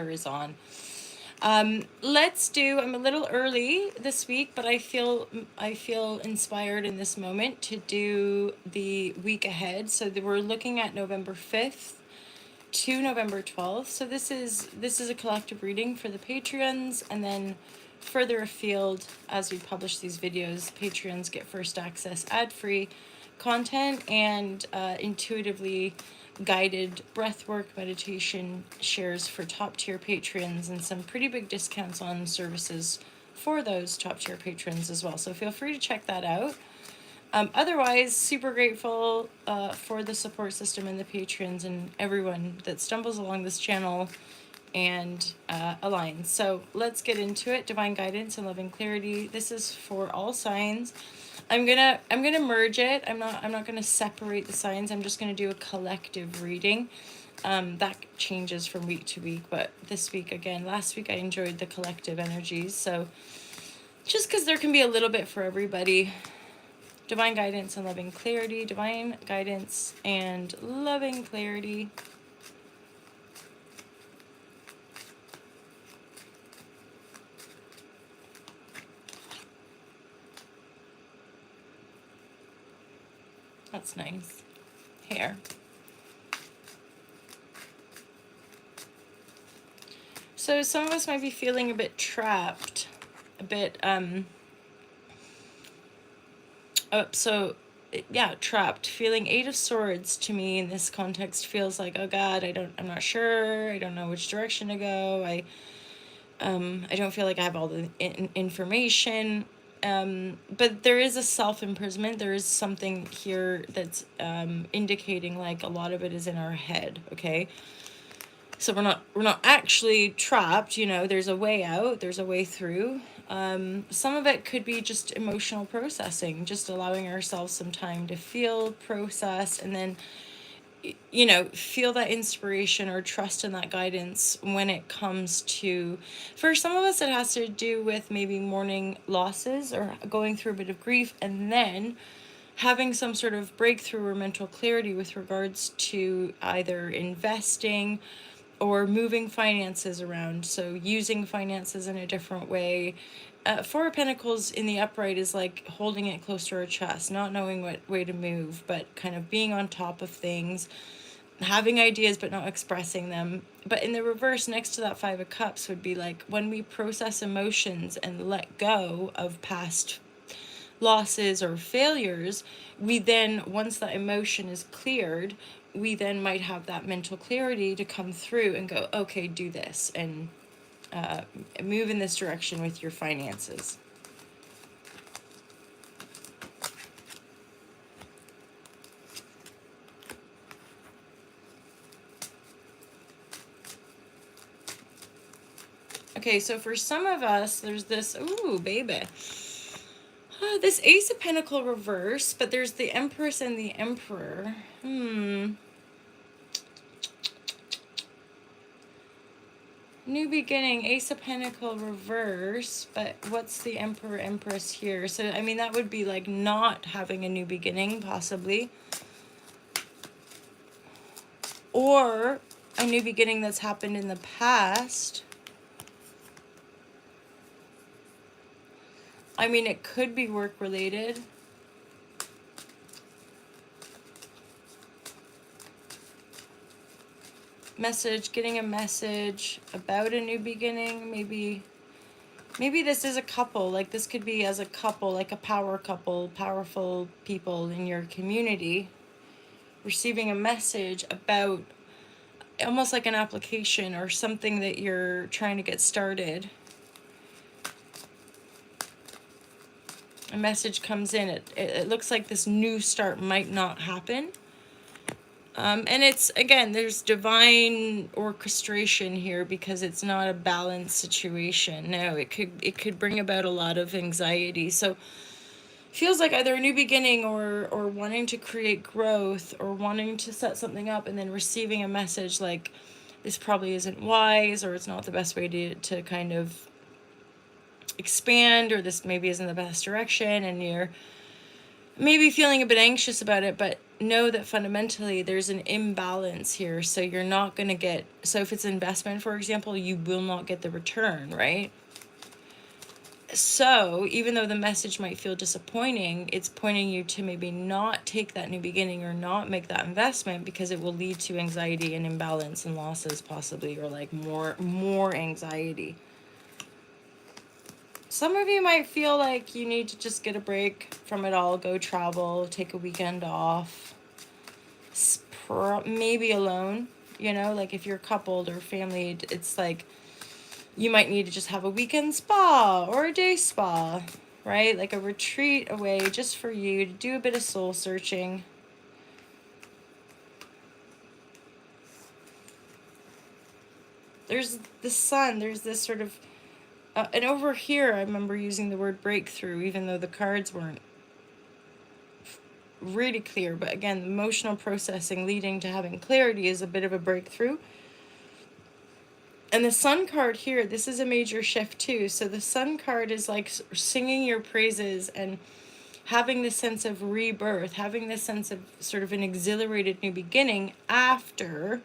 is on. Let's do. I'm a little early this week, but I feel inspired in this moment to do the week ahead. So we're looking at November 5th to November 12th. So this is a collective reading for the Patreons, and then further afield, as we publish these videos, Patreons get first access, ad-free content, and intuitively guided breathwork meditation shares for top tier patrons, and some pretty big discounts on services for those top tier patrons as well. So feel free to check that out. Otherwise, super grateful for the support system and the patrons and everyone that stumbles along this channel and aligns. So let's get into it. Divine guidance and loving clarity. This is for all signs. I'm gonna merge it. I'm not gonna separate the signs. I'm just gonna do a collective reading. That changes from week to week, but this week again. Last week I enjoyed the collective energies, so just because there can be a little bit for everybody. Divine guidance and loving clarity. Divine guidance and loving clarity. That's nice. Hair. So some of us might be feeling a bit trapped, a bit trapped. Feeling Eight of Swords to me in this context feels like, oh God, I'm not sure. I don't know which direction to go. I don't feel like I have all the information. But there is a self-imprisonment. There is something here that's indicating like a lot of it is in our head, okay? So we're not actually trapped, there's a way out, there's a way through. Some of it could be just emotional processing, just allowing ourselves some time to feel, process, and then feel that inspiration or trust in that guidance when it comes to, for some of us, it has to do with maybe mourning losses or going through a bit of grief, and then having some sort of breakthrough or mental clarity with regards to either investing or moving finances around. So using finances in a different way. Four of Pentacles in the upright is like holding it close to our chest, not knowing what way to move, but kind of being on top of things, having ideas but not expressing them. But in the reverse, next to that Five of Cups would be like when we process emotions and let go of past losses or failures, we then, once that emotion is cleared, we then might have that mental clarity to come through and go, okay, do this and move in this direction with your finances. Okay, so for some of us, there's this, ooh, baby. This Ace of Pentacle reverse, but there's the Empress and the Emperor. New beginning, Ace of Pentacle reverse, but what's the Emperor Empress here? So, I mean, that would be like not having a new beginning, possibly. Or a new beginning that's happened in the past. I mean, it could be work related. Message, getting a message about a new beginning. Maybe this is a couple. Like this could be as a couple, like a power couple, powerful people in your community, receiving a message about almost like an application or something that you're trying to get started. A message comes in. It looks like this new start might not happen. And it's, again, there's divine orchestration here because it's not a balanced situation. No, it could bring about a lot of anxiety. So feels like either a new beginning or wanting to create growth or wanting to set something up and then receiving a message like this probably isn't wise or it's not the best way to kind of expand, or this maybe isn't the best direction, and you're maybe feeling a bit anxious about it, but know that fundamentally there's an imbalance here. So you're not going to get, so if it's investment, for example, you will not get the return, right? So even though the message might feel disappointing, it's pointing you to maybe not take that new beginning or not make that investment, because it will lead to anxiety and imbalance and losses possibly, or like more anxiety. Some of you might feel like you need to just get a break from it all, go travel, take a weekend off, maybe alone, you know, like if you're coupled or family, it's like you might need to just have a weekend spa or a day spa, right? Like a retreat away just for you to do a bit of soul searching. There's the sun, there's this sort of, and over here I remember using the word breakthrough, even though the cards weren't really clear. But again, emotional processing leading to having clarity is a bit of a breakthrough. And the sun card here, this is a major shift too. So the sun card is like singing your praises and having this sense of rebirth, having this sense of sort of an exhilarated new beginning after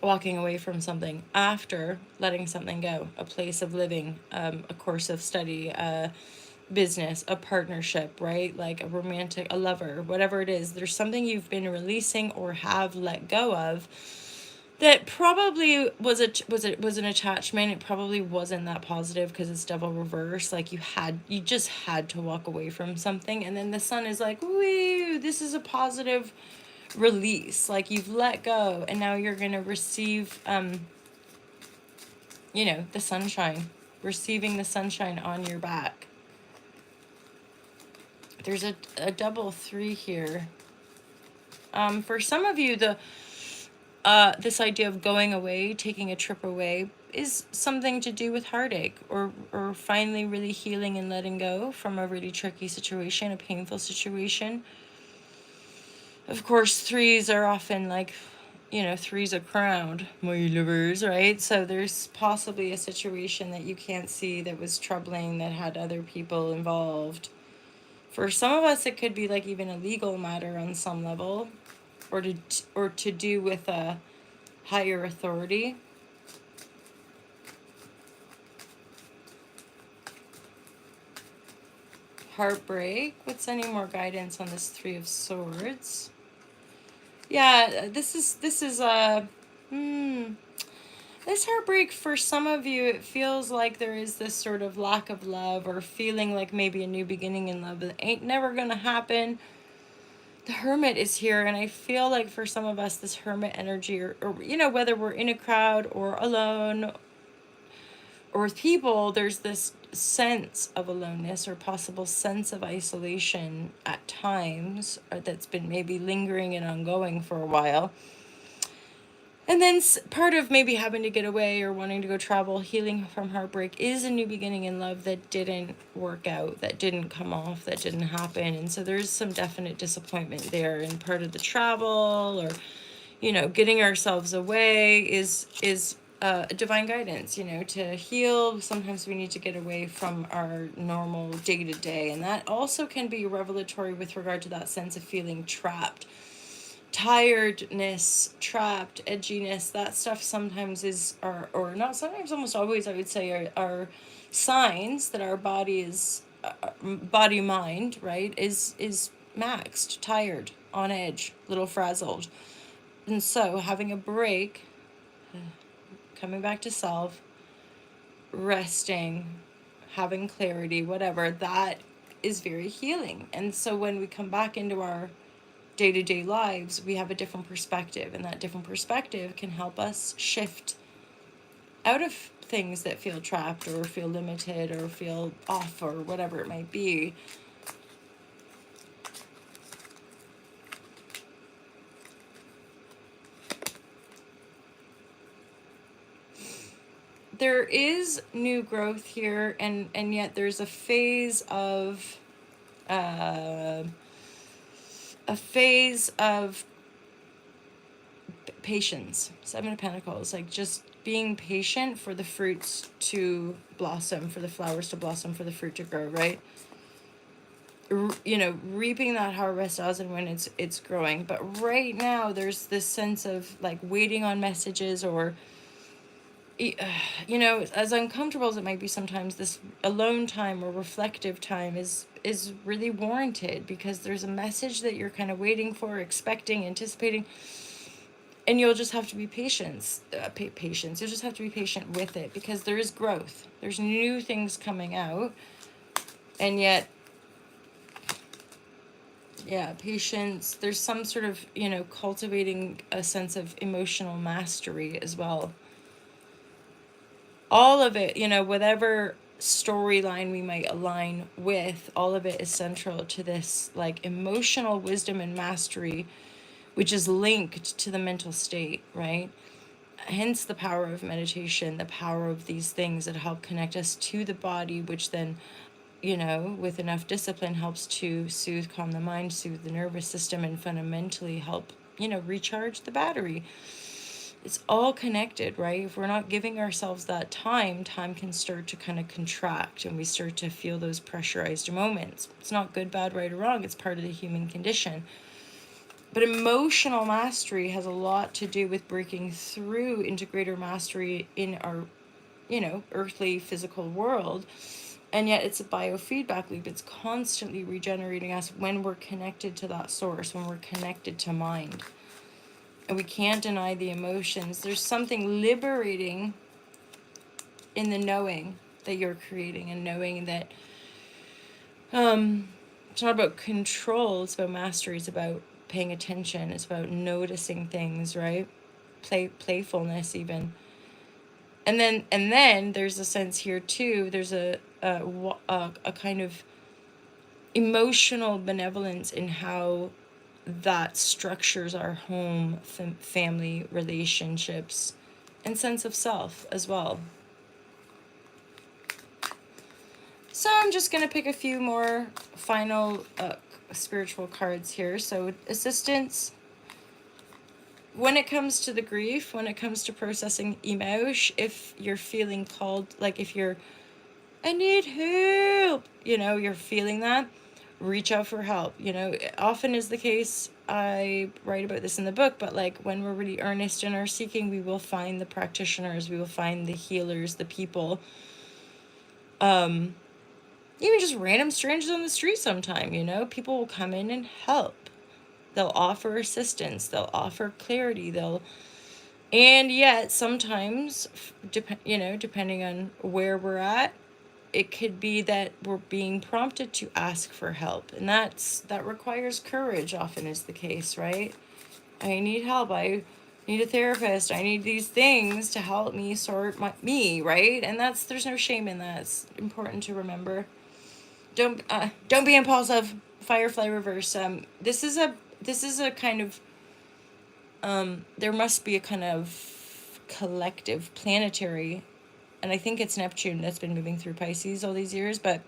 walking away from something, after letting something go, a place of living, a course of study, a business, a partnership, right? Like a romantic, a lover, whatever it is. There's something you've been releasing or have let go of that probably was an attachment. It probably wasn't that positive because it's double reverse. Like you just had to walk away from something, and then the sun is like, woo, this is a positive release. Like you've let go, and now you're gonna receive the sunshine, receiving the sunshine on your back. There's a double 3 here. For some of you, this idea of going away, taking a trip away, is something to do with heartache, or finally really healing and letting go from a really tricky situation, a painful situation. Of course, 3s are often like, 3s are crowned, my lovers, right? So there's possibly a situation that you can't see that was troubling, that had other people involved. For some of us, it could be like even a legal matter on some level, or to do with a higher authority. Heartbreak. What's any more guidance on this 3 of Swords? Yeah, this is this heartbreak, for some of you, it feels like there is this sort of lack of love, or feeling like maybe a new beginning in love that ain't never gonna happen. The Hermit is here, and I feel like for some of us, this Hermit energy, or whether we're in a crowd or alone or with people, there's this sense of aloneness or possible sense of isolation at times, that's been maybe lingering and ongoing for a while. And then part of maybe having to get away or wanting to go travel, healing from heartbreak, is a new beginning in love that didn't work out, that didn't come off, that didn't happen. And so there's some definite disappointment there. And part of the travel, or, getting ourselves away is divine guidance, to heal. Sometimes we need to get away from our normal day-to-day. And that also can be revelatory with regard to that sense of feeling trapped. Tiredness, trapped, edginess, that stuff sometimes is, or not sometimes, almost always, I would say, are signs that our body is, body mind, right, is maxed, tired, on edge, little frazzled. And so having a break, coming back to self, resting, having clarity, whatever, that is very healing. And so when we come back into our day-to-day lives, we have a different perspective, and that different perspective can help us shift out of things that feel trapped or feel limited or feel off or whatever it might be. There is new growth here, and yet there's a phase of patience. 7 of Pentacles, like just being patient for the fruits to blossom, for the flowers to blossom, for the fruit to grow, right? reaping that harvest as and when it's growing. But right now there's this sense of like waiting on messages, or as uncomfortable as it might be sometimes, this alone time or reflective time is really warranted, because there's a message that you're kind of waiting for, expecting, anticipating, and you'll just have to be patience. You'll just have to be patient with it, because there is growth. There's new things coming out, and yet, yeah, patience. There's some sort of, cultivating a sense of emotional mastery as well. All of it, whatever storyline we might align with, all of it is central to this like emotional wisdom and mastery, which is linked to the mental state, right? Hence the power of meditation, the power of these things that help connect us to the body, which then, with enough discipline, helps to soothe, calm the mind, soothe the nervous system, and fundamentally help, recharge the battery. It's all connected, right? If we're not giving ourselves that time can start to kind of contract, and we start to feel those pressurized moments. It's not good, bad, right, or wrong. It's part of the human condition. But emotional mastery has a lot to do with breaking through into greater mastery in our, earthly physical world. And yet it's a biofeedback loop. It's constantly regenerating us when we're connected to that source, when we're connected to mind. And we can't deny the emotions. There's something liberating in the knowing that you're creating, and knowing that it's not about control, it's about mastery, it's about paying attention, it's about noticing things, right? Playfulness even. And then there's a sense here too, there's a kind of emotional benevolence in how that structures our home, family relationships, and sense of self as well. So I'm just going to pick a few more final spiritual cards here. So assistance when it comes to the grief, when it comes to processing emotion, if you're feeling called, like if you're, I need help, you're feeling that, reach out for help. Often is the case, I write about this in the book, but like when we're really earnest in our seeking, we will find the practitioners, we will find the healers, the people, even just random strangers on the street sometime, people will come in and help. They'll offer assistance, they'll offer clarity, and yet sometimes, depending on where we're at, it could be that we're being prompted to ask for help, and that requires courage, often is the case, right? I need help, I need a therapist, I need these things to help me sort me, right? And there's no shame in that. It's important to remember. Don't be impulsive. Firefly reverse. This is a kind of there must be a kind of collective planetary, and I think it's Neptune that's been moving through Pisces all these years, but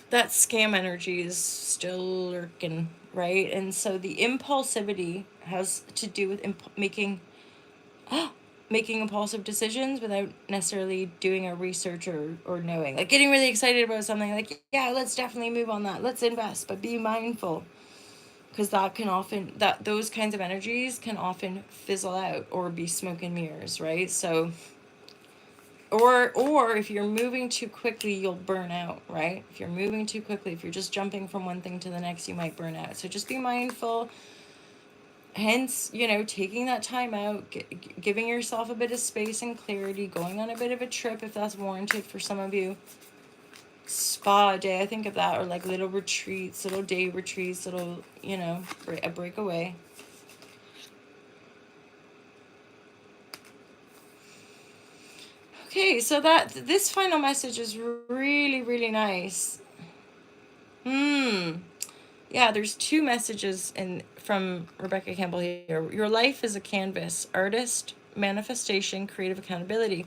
that scam energy is still lurking, right? And so the impulsivity has to do with making impulsive decisions without necessarily doing our research or knowing, like getting really excited about something, like, yeah, let's definitely move on that, let's invest, but be mindful, because those kinds of energies can often fizzle out or be smoke and mirrors, right? So or if you're moving too quickly, you'll burn out, right? If you're moving too quickly, if you're just jumping from one thing to the next, you might burn out. So just be mindful. Hence, taking that time out, giving yourself a bit of space and clarity, going on a bit of a trip if that's warranted for some of you. Spa day, I think of that, or like little retreats, little day retreats, little, a breakaway. Okay, so this final message is really, really nice. Yeah, there's two messages from Rebecca Campbell here. Your life is a canvas, artist, manifestation, creative accountability.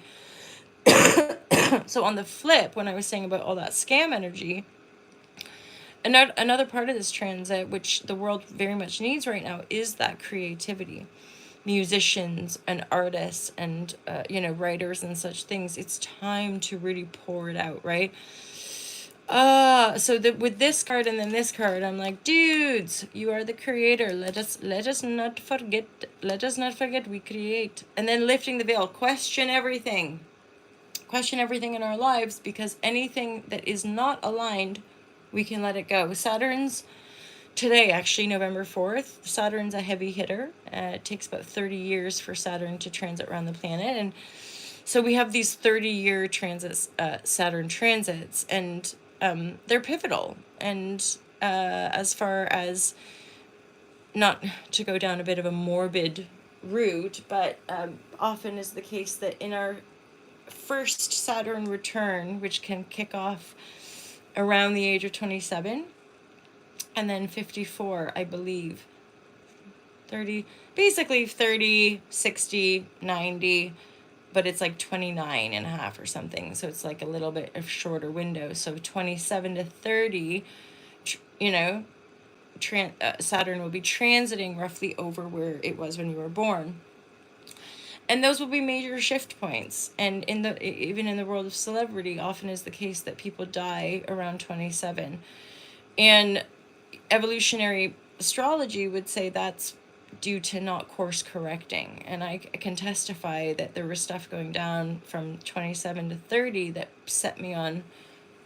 So on the flip, when I was saying about all that scam energy, another part of this transit, which the world very much needs right now, is that creativity. Musicians and artists and, writers and such things, it's time to really pour it out, right? With this card and then this card, I'm like, dudes, you are the creator. Let us not forget we create. And then lifting the veil, question everything. Question everything in our lives, because anything that is not aligned, we can let it go. Saturn's today, actually, November 4th. Saturn's a heavy hitter. It takes about 30 years for Saturn to transit around the planet. And so we have these 30-year transits, Saturn transits, and they're pivotal. And as far as, not to go down a bit of a morbid route, but often is the case that in our first Saturn return, which can kick off around the age of 27, and then 54, I believe, 30, basically 30, 60, 90, but it's like 29 and a half or something. So it's like a little bit of shorter window. So 27 to 30, you know, Saturn will be transiting roughly over where it was when you were born. And those will be major shift points. And even in the world of celebrity, often is the case that people die around 27. And evolutionary astrology would say that's due to not course correcting. And I can testify that there was stuff going down from 27 to 30 that set me on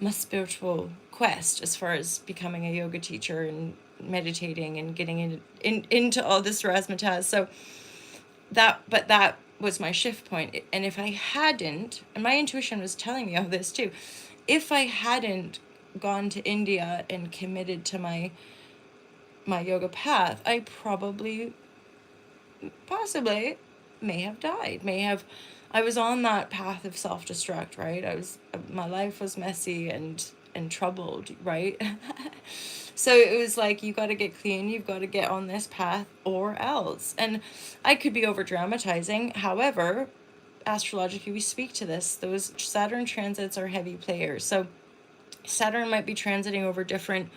my spiritual quest as far as becoming a yoga teacher and meditating and getting into all this razzmatazz. So that was my shift point. And if I hadn't, and my intuition was telling me all this too, if I hadn't gone to India and committed to my yoga path, I possibly may have died. I was on that path of self-destruct, right? My life was messy and troubled, right? So it was like, you got to get clean, you've got to get on this path or else. And I could be over dramatizing. However, astrologically, we speak to this. Those Saturn transits are heavy players. So Saturn might be transiting over different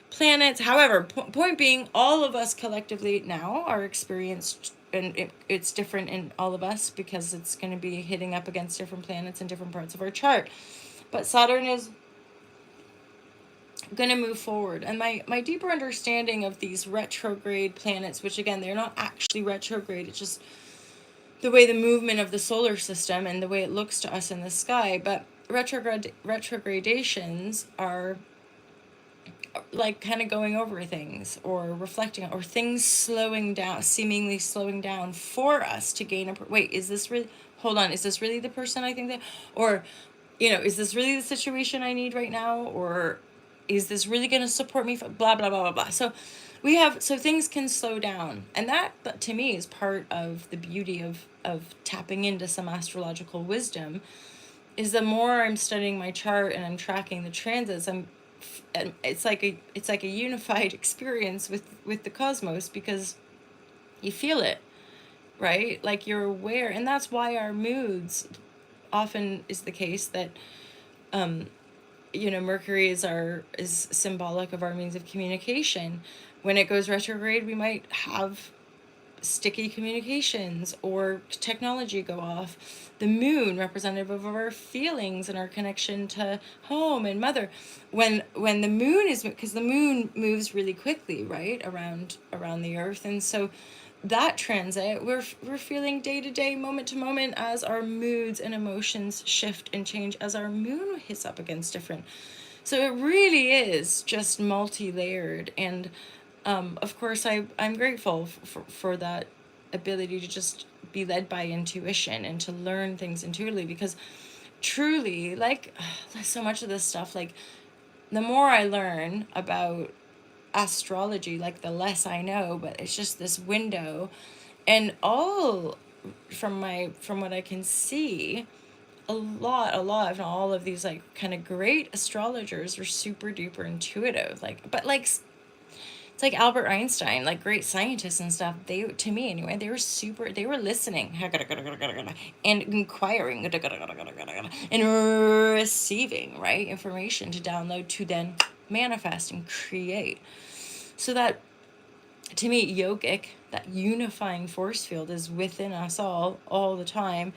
planets. However, point being, all of us collectively now are experienced, and it's different in all of us because it's going to be hitting up against different planets in different parts of our chart. But Saturn is going to move forward. And my deeper understanding of these retrograde planets, which again, they're not actually retrograde, it's just the way the movement of the solar system and the way it looks to us in the sky. But retrogradations are like kind of going over things or reflecting or things slowing down, seemingly slowing down for us to gain wait, is this really, hold on, is this really the person I think that, or, is this really the situation I need right now? Or is this really going to support me? Blah, blah, blah, blah, blah. So things can slow down. And that to me is part of the beauty of tapping into some astrological wisdom, is the more I'm studying my chart and I'm tracking the transits, it's like a unified experience with the cosmos, because you feel it, right? Like you're aware. And that's why our moods often is the case that Mercury is symbolic of our means of communication. When it goes retrograde, we might have sticky communications or technology go off. The moon, representative of our feelings and our connection to home and mother. When the moon is, because the moon moves really quickly, right, around the earth, and so that transit, we're feeling day to day, moment to moment, as our moods and emotions shift and change as our moon hits up against different. So it really is just multi-layered. And of course, I'm grateful for that ability to just be led by intuition and to learn things intuitively, because truly, like, so much of this stuff, like, the more I learn about astrology, like, the less I know, but it's just this window. And all from what I can see, a lot, if not all of these, like, kind of great astrologers are super duper intuitive, like, but like, it's like Albert Einstein, like great scientists and stuff. They, to me anyway, they were listening and inquiring and receiving, right, information to download to then manifest and create. So that, to me, yogic, that unifying force field is within us all the time.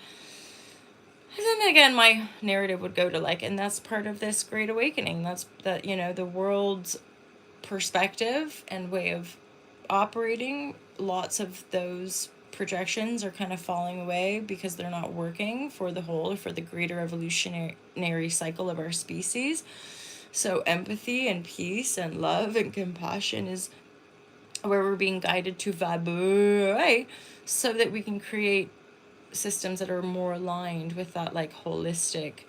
And then again, my narrative would go to like, and that's part of this great awakening. That's that, you know, the world's perspective and way of operating. Lots of those projections are kind of falling away because they're not working for the whole or for the greater evolutionary cycle of our species. So empathy and peace and love and compassion is where we're being guided to vibrate so that we can create systems that are more aligned with that like holistic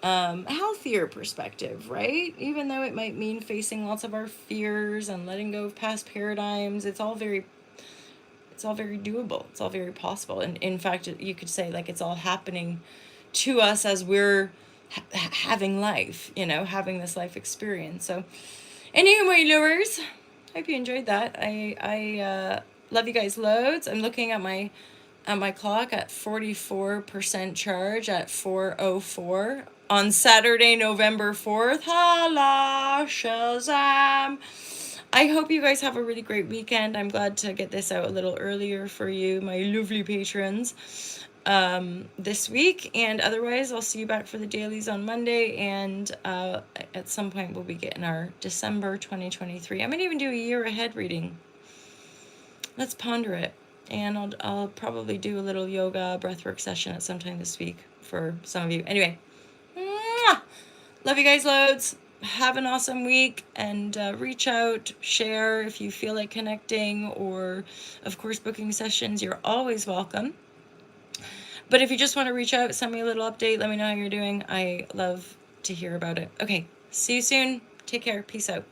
healthier perspective, right? Even though it might mean facing lots of our fears and letting go of past paradigms, it's all very doable. It's all very possible. And in fact, you could say like it's all happening to us as we're having life, you know, having this life experience. So anyway, my lovers, hope you enjoyed that. I love you guys loads. I'm looking at my clock at 44% charge at 4:04 on Saturday, November 4th. Holla, Shazam! I hope you guys have a really great weekend. I'm glad to get this out a little earlier for you, my lovely patrons, this week. And otherwise, I'll see you back for the dailies on Monday. And at some point, we'll be getting our December 2023. I might even do a year ahead reading. Let's ponder it. And I'll probably do a little yoga breathwork session at some time this week for some of you. Anyway, mwah! Love you guys loads. Have an awesome week, and reach out, share if you feel like connecting, or of course booking sessions. You're always welcome. But if you just want to reach out, send me a little update, let me know how you're doing. I love to hear about it. Okay, see you soon. Take care. Peace out.